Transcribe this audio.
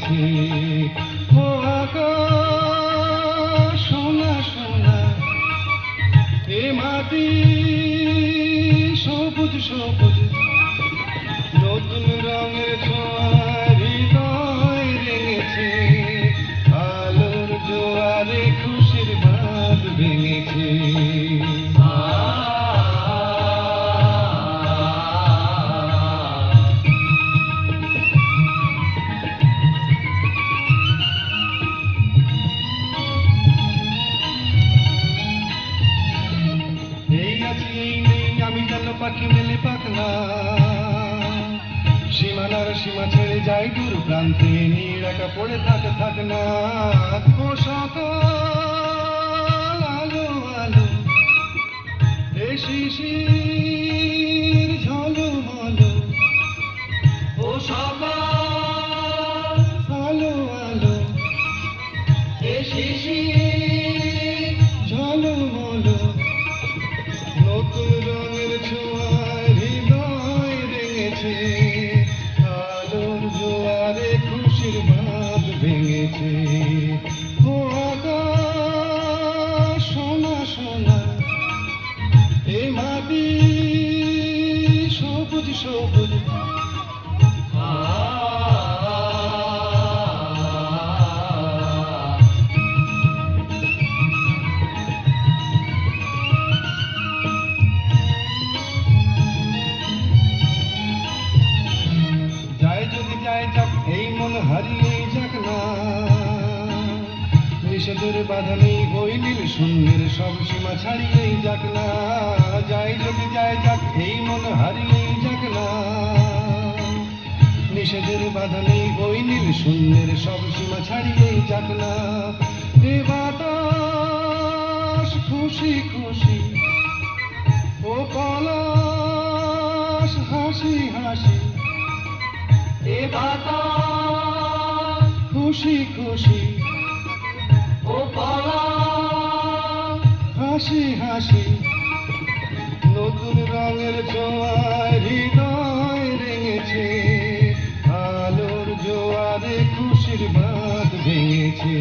ভেঙেছে। ও আকাশ সোনা সোনা, এ মাটি সবুজ সবুজ, নতুন রঙের ছোঁয়ায় হৃদয় রেঙেছে। আলোর জোয়ারে খুশির বাঁধ ভেঙেছে। এই আছি এই নেই আমি যেন পাখি মেলে পাখনা, সীমানার সীমা ছেড়ে যাই দূর প্রান্তে, নিরাকা পড়ে থাক না। ও সকাল আলো আলো, এ শিশির ঝলমলো। ও সকাল আলো আলো, এ শিশির ঝলমলো, নতুন রঙের ছোঁয়ায় হৃদয় রেঙেছে। আলোর জোয়ারে খুশির বাঁধ ভেঙেছে। ও আকাশ সোনা সোনা, এ মাটি সবুজ সবুজ। যায় যদি যায় যাক এই মন হারিয়েই যাক না, নিষেধের বাধা নেই ওই নীল শূন্যের সব সীমা ছাড়িয়েই যাক না। যায় যদি যায় যাক এই মন হারিয়েই যাক না, নিষেধের বাধা নেই ওই নীল শূন্যের সব সীমা ছাড়িয়েই যাক না। এ বাতাস খুশি খুশি, ও পলাশ হাসি হাসি। এ বাতাস খুশি খুশি, ও পলাশ হাসি হাসি, নতুন রঙের ছোঁয়ায় হৃদয় রেঙেছে। আলোর জোয়ারে খুশির বাঁধ ভেঙেছে।